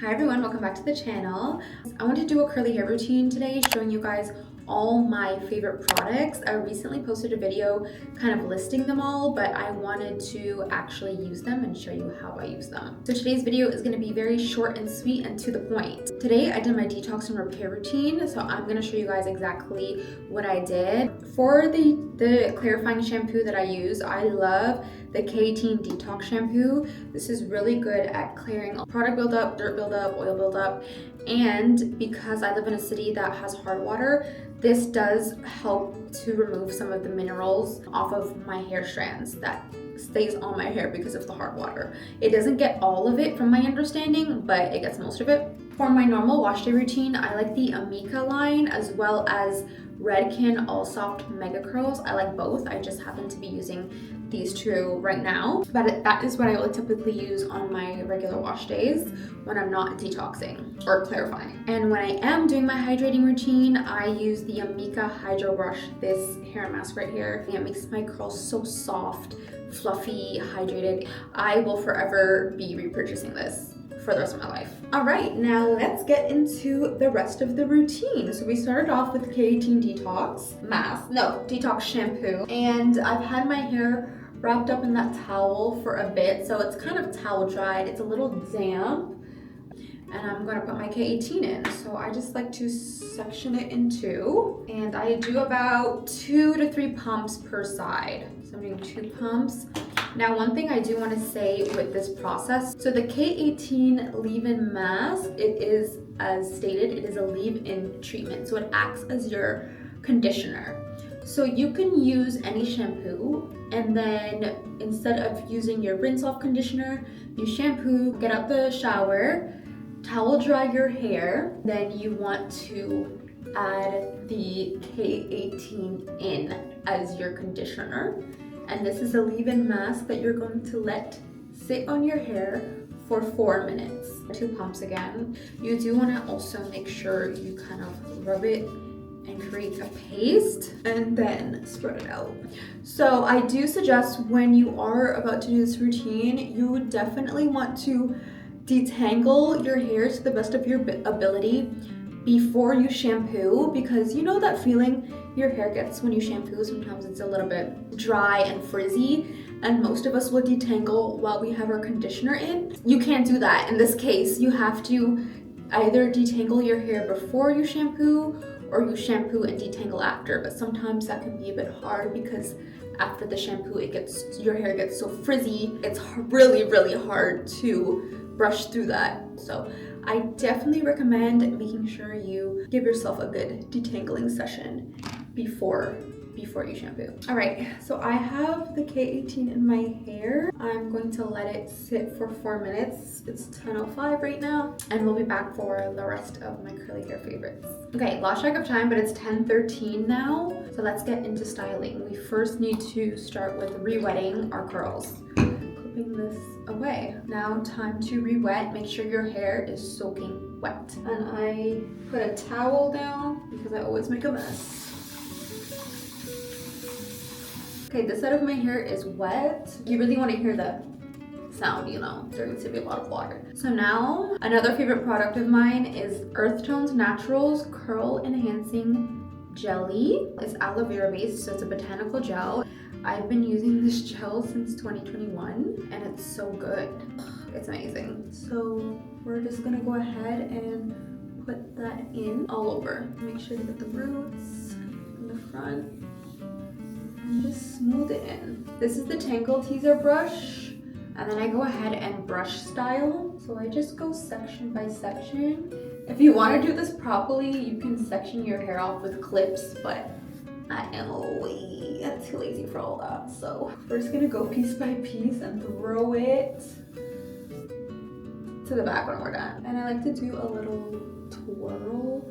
Hi everyone, welcome back to the channel. I want to do a curly hair routine today, showing you guys all my favorite products. I recently posted a video kind of listing them all, but I wanted to actually use them and show you how I use them. So today's video is going to be very short and sweet and to the point. Today I did my detox and repair routine, so I'm going to show you guys exactly what I did. For the clarifying shampoo that I use, I love the K18 Detox shampoo. This is really good at clearing product buildup, dirt buildup, oil buildup, and because I live in a city that has hard water, this does help to remove some of the minerals off of my hair strands that stays on my hair because of the hard water. It doesn't get all of it from my understanding, but it gets most of it. For my normal wash day routine, I like the Amika line as well as Redken All Soft Mega Curls. I like both. I just happen to be using these two right now, but that is what I will typically use on my regular wash days when I'm not detoxing or clarifying. And when I am doing my hydrating routine, I use the Amika Hydro Brush, this hair mask right here. It makes my curls so soft, fluffy, hydrated. I will forever be repurchasing this for the rest of my life. All right, now let's get into the rest of the routine. So we started off with K18 Detox shampoo, and I've had my hair wrapped up in that towel for a bit, so it's kind of towel dried. It's a little damp, and I'm gonna put my K18 in. So I just like to section it in two, and I do about 2 to 3 pumps per side. So I'm doing 2 pumps. Now, one thing I do want to say with this process, so the K18 leave-in mask, it is, as stated, it is a leave-in treatment. So it acts as your conditioner. So you can use any shampoo, and then instead of using your rinse-off conditioner, you shampoo, get out the shower, towel dry your hair, then you want to add the K18 in as your conditioner. And this is a leave-in mask that you're going to let sit on your hair for 4 minutes. 2 pumps again. You do want to also make sure you kind of rub it and create a paste and then spread it out. So I do suggest when you are about to do this routine, you would definitely want to detangle your hair to the best of your ability before you shampoo, because you know that feeling your hair gets when you shampoo. Sometimes it's a little bit dry and frizzy, and most of us will detangle while we have our conditioner in. You can't do that in this case. You have to either detangle your hair before you shampoo or you shampoo and detangle after, but sometimes that can be a bit hard because after the shampoo your hair gets so frizzy, it's really hard to brush through that. So I definitely recommend making sure you give yourself a good detangling session before you shampoo. All right, so I have the K18 in my hair. I'm going to let it sit for 4 minutes. It's 10:05 right now, and we'll be back for the rest of my curly hair favorites. Okay, lost track of time, but it's 10:13 now, so let's get into styling. We first need to start with re-wetting our curls. Clipping this away. Now time to re-wet. Make sure your hair is soaking wet. And I put a towel down because I always make a mess. Okay, this side of my hair is wet. You really want to hear the sound, you know, there needs to be a lot of water. So now, another favorite product of mine is Earth Tones Naturals Curl Enhancing Jelly. It's aloe vera based, so it's a botanical gel. I've been using this gel since 2021, and it's so good. It's amazing. So we're just gonna go ahead and put that in all over. Make sure you get the roots in the front. And just smooth it in. This is the Tangle Teaser brush, and then I go ahead and brush style. So I just go section by section. If you want to do this properly, you can section your hair off with clips, but I am way too lazy for all that. So we're just gonna go piece by piece and throw it to the back when we're done. And I like to do a little twirl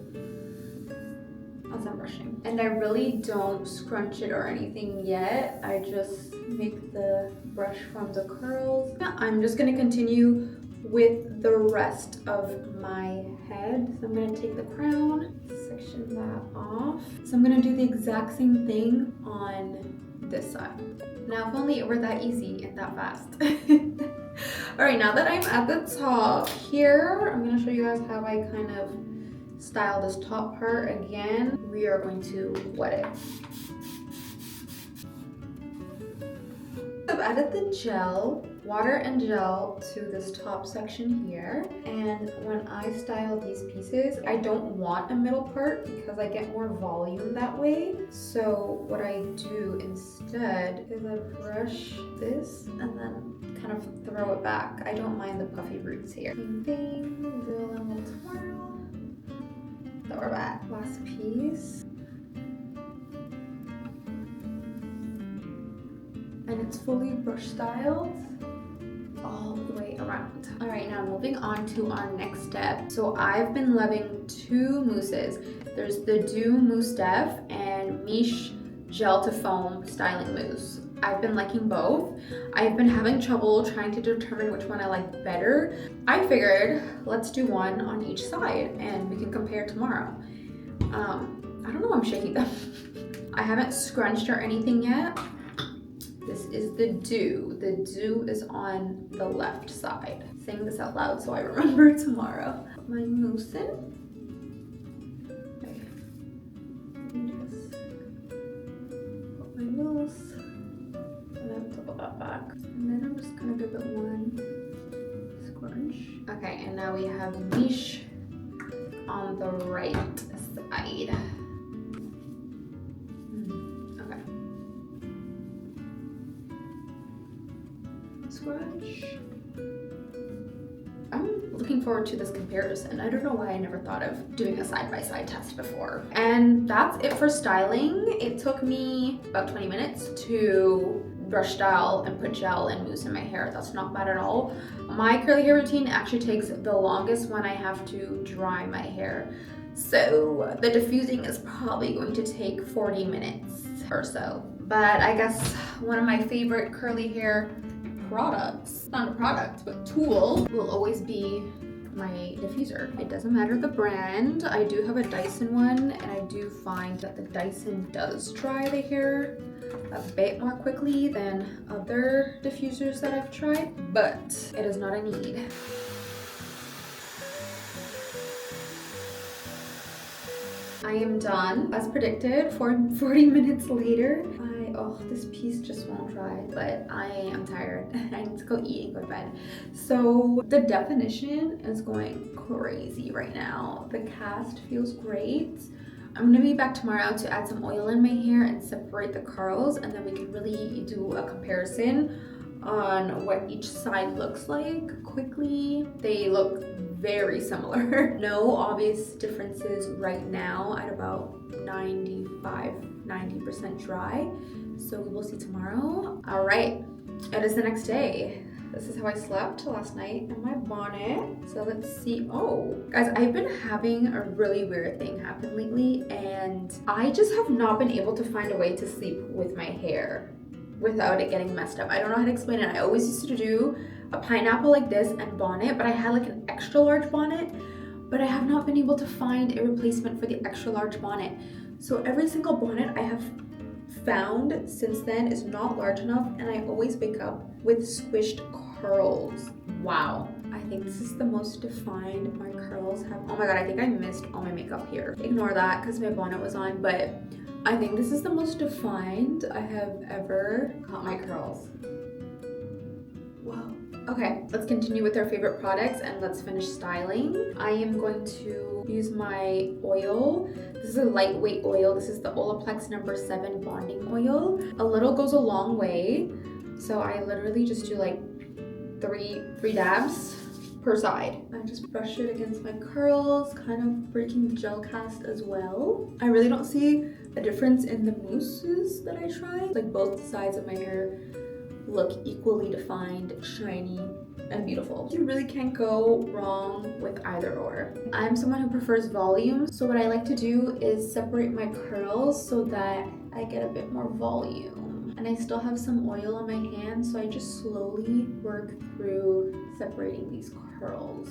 as I'm brushing. And I really don't scrunch it or anything yet. I just make the brush from the curls. Yeah, I'm just gonna continue with the rest of my head. So I'm gonna take the crown, section that off. So I'm gonna do the exact same thing on this side. Now, if only it were that easy and that fast. All right, now that I'm at the top here, I'm gonna show you guys how I kind of style this top part again. We are going to wet it. I've added the gel, water and gel to this top section here. And when I style these pieces, I don't want a middle part because I get more volume that way. So what I do instead is I brush this and then kind of throw it back. I don't mind the puffy roots here. Same thing, do a little twirl. Throw it back. Last piece. And it's fully brush styled all the way around. All right, now moving on to our next step. So I've been loving two mousses. There's the Dew Mousse Def and Mousse Gel to Foam Styling Mousse. I've been liking both. I've been having trouble trying to determine which one I like better. I figured let's do one on each side and we can compare tomorrow. I don't know why I'm shaking them. I haven't scrunched or anything yet. This is the Dew. The Dew is on the left side. Saying this out loud so I remember tomorrow. Put my mousse in. Okay. Just put my mousse. And then pull that back. And then I'm just gonna give it one scrunch. Okay, and now we have Mousse on the right side. Scrunch. I'm looking forward to this comparison. I don't know why I never thought of doing a side-by-side test before. And that's it for styling. It took me about 20 minutes to brush style and put gel and mousse in my hair. That's not bad at all. My curly hair routine actually takes the longest when I have to dry my hair. So the diffusing is probably going to take 40 minutes or so. But I guess one of my favorite curly hair products, not a product, but tool, will always be my diffuser. It doesn't matter the brand. I do have a Dyson one, and I do find that the Dyson does dry the hair a bit more quickly than other diffusers that I've tried, but it is not a need. I am done, as predicted, 40 minutes later. Oh, this piece just won't dry, but I am tired. I need to go eat and go to bed. So the definition is going crazy right now. The cast feels great. I'm gonna be back tomorrow to add some oil in my hair and separate the curls, and then we can really do a comparison on what each side looks like quickly. They look very similar. No obvious differences right now at about 90% dry. So we will see tomorrow. All right, it is the next day. This is how I slept last night in my bonnet. So let's see. Oh, guys, I've been having a really weird thing happen lately, and I just have not been able to find a way to sleep with my hair without it getting messed up. I don't know how to explain it. I always used to do a pineapple like this and bonnet, but I had like an extra large bonnet, but I have not been able to find a replacement for the extra large bonnet. So every single bonnet I have found since then is not large enough, and I always wake up with squished curls. Wow. I think this is the most defined my curls have. Oh my god, I think I missed all my makeup here. Ignore that because my bonnet was on, but I think this is the most defined I have ever got my curls. Wow. Okay, let's continue with our favorite products and let's finish styling. I am going to use my oil. This is a lightweight oil. This is the Olaplex No. 7 Bonding Oil. A little goes a long way. So I literally just do like three dabs per side. I just brush it against my curls, kind of breaking the gel cast as well. I really don't see a difference in the mousses that I tried. Like both sides of my hair look equally defined, shiny, and beautiful. You really can't go wrong with either or. I'm someone who prefers volume, so what I like to do is separate my curls so that I get a bit more volume. And I still have some oil on my hands, so I just slowly work through separating these curls.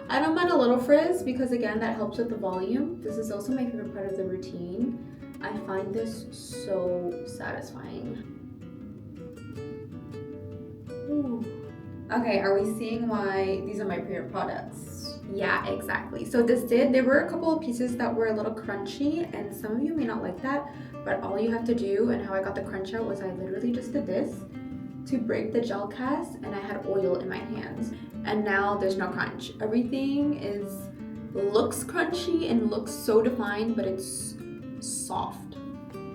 I don't mind a little frizz because again, that helps with the volume. This is also my favorite part of the routine. I find this so satisfying. Ooh. Okay, are we seeing why these are my favorite products? Yeah, exactly. So there were a couple of pieces that were a little crunchy, and some of you may not like that, but all you have to do, and how I got the crunch out, was I literally just did this to break the gel cast, and I had oil in my hands. And now there's no crunch. Everything looks crunchy and looks so defined, but it's soft.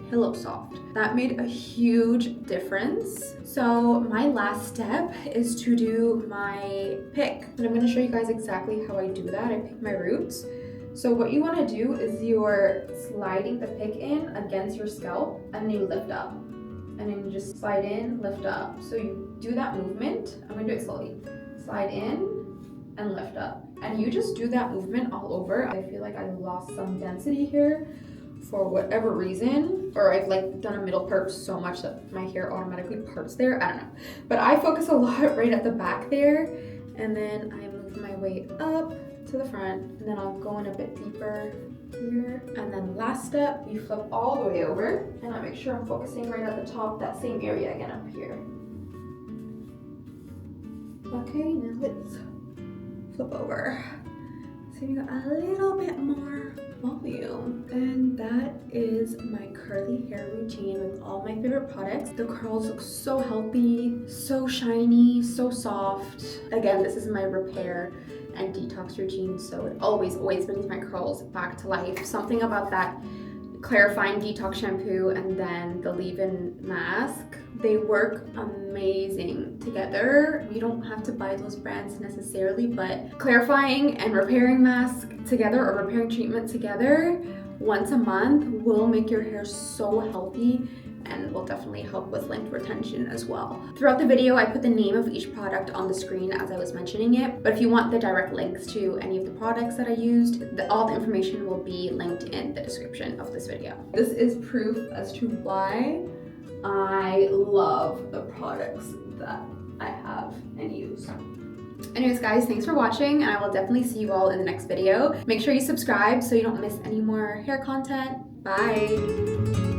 Pillow soft. That made a huge difference. So my last step is to do my pick. And I'm gonna show you guys exactly how I do that. I pick my roots. So what you wanna do is you're sliding the pick in against your scalp, and then you lift up. And then you just slide in, lift up. So you do that movement. I'm gonna do it slowly. Slide in and lift up. And you just do that movement all over. I feel like I lost some density here for whatever reason, or I've like done a middle part so much that my hair automatically parts there. I don't know, but I focus a lot right at the back there, and then I move my way up to the front, and then I'll go in a bit deeper here. And then last step, we flip all the way over, and I make sure I'm focusing right at the top, that same area again up here. Okay, now let's flip over. So you got a little bit more volume. And that is my curly hair routine with all my favorite products. The curls look so healthy, so shiny, so soft. Again, this is my repair and detox routine, so it always brings my curls back to life. Something about that clarifying detox shampoo and then the leave-in mask, they work amazing together. You don't have to buy those brands necessarily, but clarifying and repairing mask together, or repairing treatment together once a month, will make your hair so healthy and will definitely help with length retention as well. Throughout the video, I put the name of each product on the screen as I was mentioning it, but if you want the direct links to any of the products that I used, all the information will be linked in the description of this video. This is proof as to why I love the products that I have and use. Anyways guys, thanks for watching, and I will definitely see you all in the next video. Make sure you subscribe so you don't miss any more hair content. Bye!